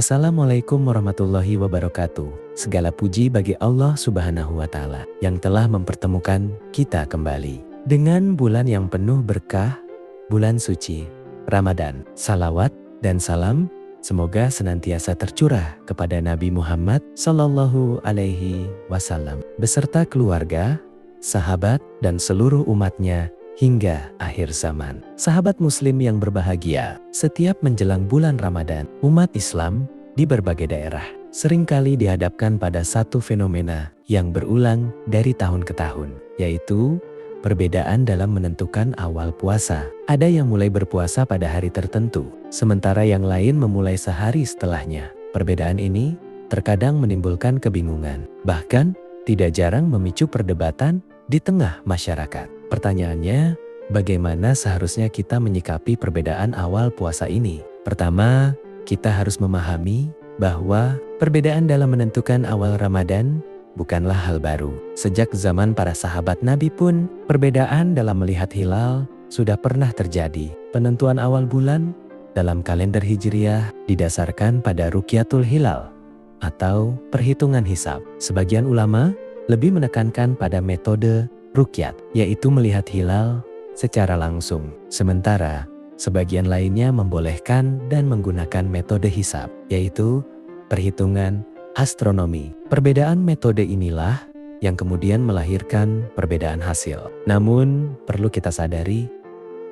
Assalamualaikum warahmatullahi wabarakatuh. Segala puji bagi Allah Subhanahu wa Ta'ala yang telah mempertemukan kita kembali dengan bulan yang penuh berkah, bulan suci Ramadan. Salawat dan salam semoga senantiasa tercurah kepada Nabi Muhammad Sallallahu Alaihi Wasallam beserta keluarga, sahabat, dan seluruh umatnya hingga akhir zaman. Sahabat muslim yang berbahagia, setiap menjelang bulan Ramadan, umat Islam di berbagai daerah seringkali dihadapkan pada satu fenomena yang berulang dari tahun ke tahun, yaitu perbedaan dalam menentukan awal puasa. Ada yang mulai berpuasa pada hari tertentu, sementara yang lain memulai sehari setelahnya. Perbedaan ini terkadang menimbulkan kebingungan, bahkan tidak jarang memicu perdebatan di tengah masyarakat. Pertanyaannya, bagaimana seharusnya kita menyikapi perbedaan awal puasa ini? Pertama, kita harus memahami bahwa perbedaan dalam menentukan awal Ramadan bukanlah hal baru. Sejak zaman para sahabat Nabi pun, perbedaan dalam melihat hilal sudah pernah terjadi. Penentuan awal bulan dalam kalender Hijriah didasarkan pada Rukyatul Hilal atau perhitungan hisab. Sebagian ulama lebih menekankan pada metode rukyat, yaitu melihat hilal secara langsung. Sementara sebagian lainnya membolehkan dan menggunakan metode hisab, yaitu perhitungan astronomi. Perbedaan metode inilah yang kemudian melahirkan perbedaan hasil. Namun perlu kita sadari,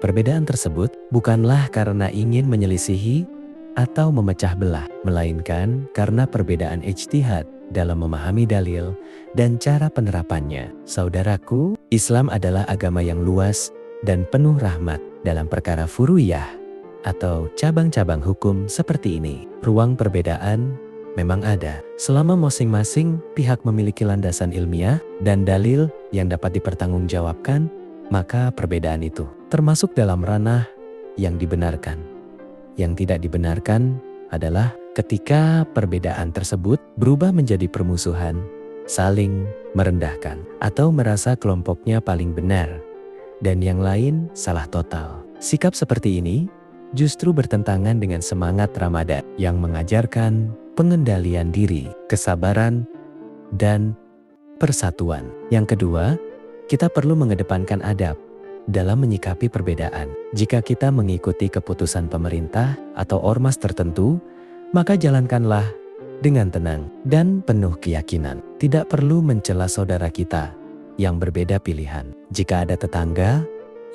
perbedaan tersebut bukanlah karena ingin menyelisihi atau memecah belah, melainkan karena perbedaan ijtihad dalam memahami dalil dan cara penerapannya. Saudaraku, Islam adalah agama yang luas dan penuh rahmat. Dalam perkara furu'iyah atau cabang-cabang hukum seperti ini, ruang perbedaan memang ada, selama masing-masing pihak memiliki landasan ilmiah dan dalil yang dapat dipertanggungjawabkan, maka perbedaan itu termasuk dalam ranah yang dibenarkan. Yang tidak dibenarkan adalah ketika perbedaan tersebut berubah menjadi permusuhan, saling merendahkan, atau merasa kelompoknya paling benar dan yang lain salah total. Sikap seperti ini justru bertentangan dengan semangat Ramadan yang mengajarkan pengendalian diri, kesabaran, dan persatuan. Yang kedua, kita perlu mengedepankan adab dalam menyikapi perbedaan. Jika kita mengikuti keputusan pemerintah atau ormas tertentu, maka jalankanlah dengan tenang dan penuh keyakinan. Tidak perlu mencela saudara kita yang berbeda pilihan. Jika ada tetangga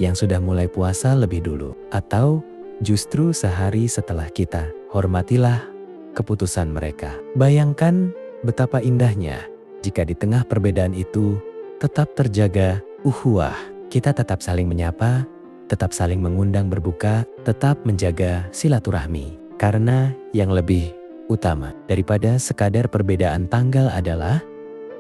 yang sudah mulai puasa lebih dulu, atau justru sehari setelah kita, hormatilah keputusan mereka. Bayangkan betapa indahnya jika di tengah perbedaan itu tetap terjaga ukhuwah. Kita tetap saling menyapa, tetap saling mengundang berbuka, tetap menjaga silaturahmi. Karena yang lebih utama daripada sekadar perbedaan tanggal adalah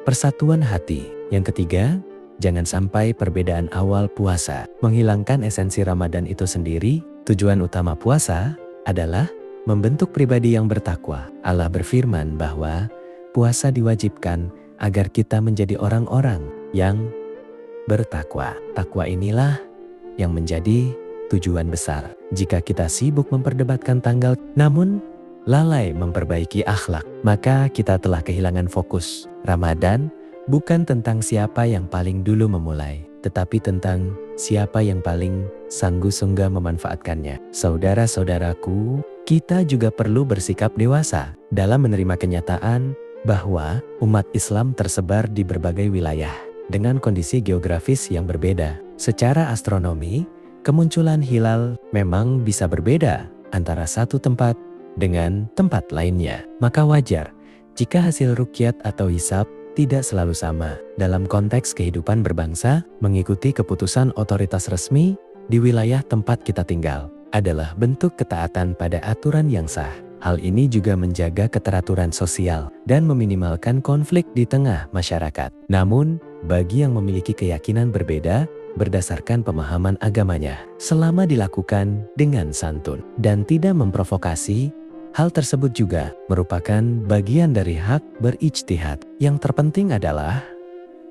persatuan hati. Yang ketiga, jangan sampai perbedaan awal puasa menghilangkan esensi Ramadan itu sendiri. Tujuan utama puasa adalah membentuk pribadi yang bertakwa. Allah berfirman bahwa puasa diwajibkan agar kita menjadi orang-orang yang bertakwa. Takwa inilah yang menjadi tujuan besar. Jika kita sibuk memperdebatkan tanggal, namun lalai memperbaiki akhlak, maka kita telah kehilangan fokus. Ramadan bukan tentang siapa yang paling dulu memulai, tetapi tentang siapa yang paling sanggup-sungguh memanfaatkannya. Saudara-saudaraku, kita juga perlu bersikap dewasa dalam menerima kenyataan bahwa umat Islam tersebar di berbagai wilayah dengan kondisi geografis yang berbeda. Secara astronomi, kemunculan hilal memang bisa berbeda antara satu tempat dengan tempat lainnya. Maka wajar jika hasil rukyat atau hisab tidak selalu sama. Dalam konteks kehidupan berbangsa, mengikuti keputusan otoritas resmi di wilayah tempat kita tinggal adalah bentuk ketaatan pada aturan yang sah. Hal ini juga menjaga keteraturan sosial dan meminimalkan konflik di tengah masyarakat. Namun, bagi yang memiliki keyakinan berbeda berdasarkan pemahaman agamanya, selama dilakukan dengan santun dan tidak memprovokasi, hal tersebut juga merupakan bagian dari hak berijtihad. Yang terpenting adalah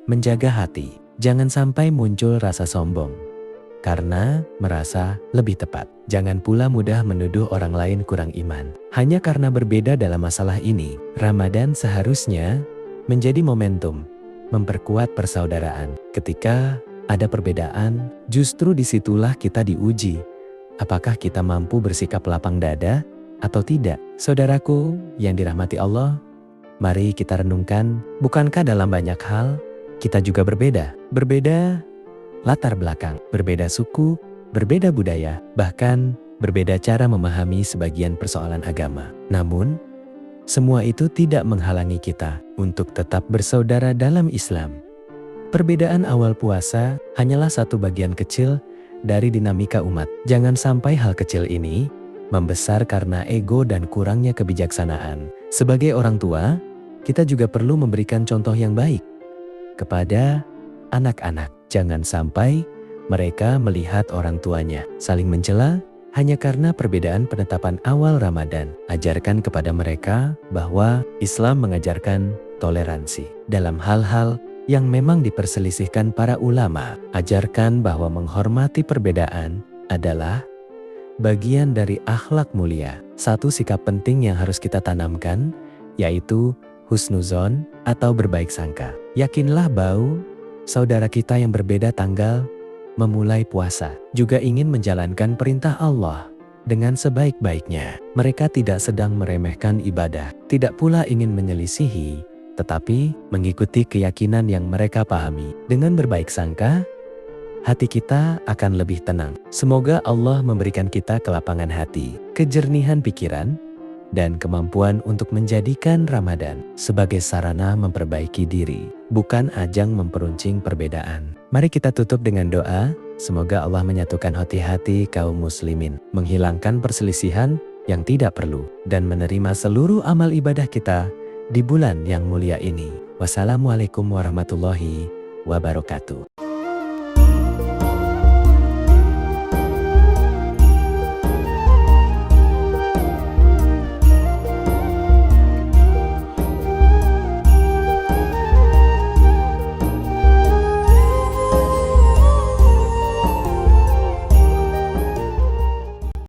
menjaga hati. Jangan sampai muncul rasa sombong, karena merasa lebih tepat. Jangan pula mudah menuduh orang lain kurang iman. Hanya karena berbeda dalam masalah ini, Ramadan seharusnya menjadi momentum memperkuat persaudaraan. Ketika ada perbedaan, justru disitulah kita diuji. Apakah kita mampu bersikap lapang dada atau tidak? Saudaraku yang dirahmati Allah, mari kita renungkan, bukankah dalam banyak hal kita juga berbeda? Berbeda latar belakang, berbeda suku, berbeda budaya, bahkan berbeda cara memahami sebagian persoalan agama. Namun, semua itu tidak menghalangi kita untuk tetap bersaudara dalam Islam. Perbedaan awal puasa hanyalah satu bagian kecil dari dinamika umat. Jangan sampai hal kecil ini membesar karena ego dan kurangnya kebijaksanaan. Sebagai orang tua, kita juga perlu memberikan contoh yang baik kepada anak-anak. Jangan sampai mereka melihat orang tuanya saling mencela hanya karena perbedaan penetapan awal Ramadan. Ajarkan kepada mereka bahwa Islam mengajarkan toleransi dalam hal-hal yang memang diperselisihkan para ulama. Ajarkan bahwa menghormati perbedaan adalah bagian dari akhlak mulia. Satu sikap penting yang harus kita tanamkan yaitu husnuzon atau berbaik sangka. Yakinlah bahwa saudara kita yang berbeda tanggal memulai puasa juga ingin menjalankan perintah Allah dengan sebaik-baiknya. Mereka tidak sedang meremehkan ibadah, tidak pula ingin menyelisihi, tetapi mengikuti keyakinan yang mereka pahami. Dengan berbaik sangka, hati kita akan lebih tenang. Semoga Allah memberikan kita kelapangan hati, kejernihan pikiran, dan kemampuan untuk menjadikan Ramadan sebagai sarana memperbaiki diri, bukan ajang memperuncing perbedaan. Mari kita tutup dengan doa, semoga Allah menyatukan hati-hati kaum muslimin, menghilangkan perselisihan yang tidak perlu, dan menerima seluruh amal ibadah kita di bulan yang mulia ini. Wassalamualaikum warahmatullahi wabarakatuh.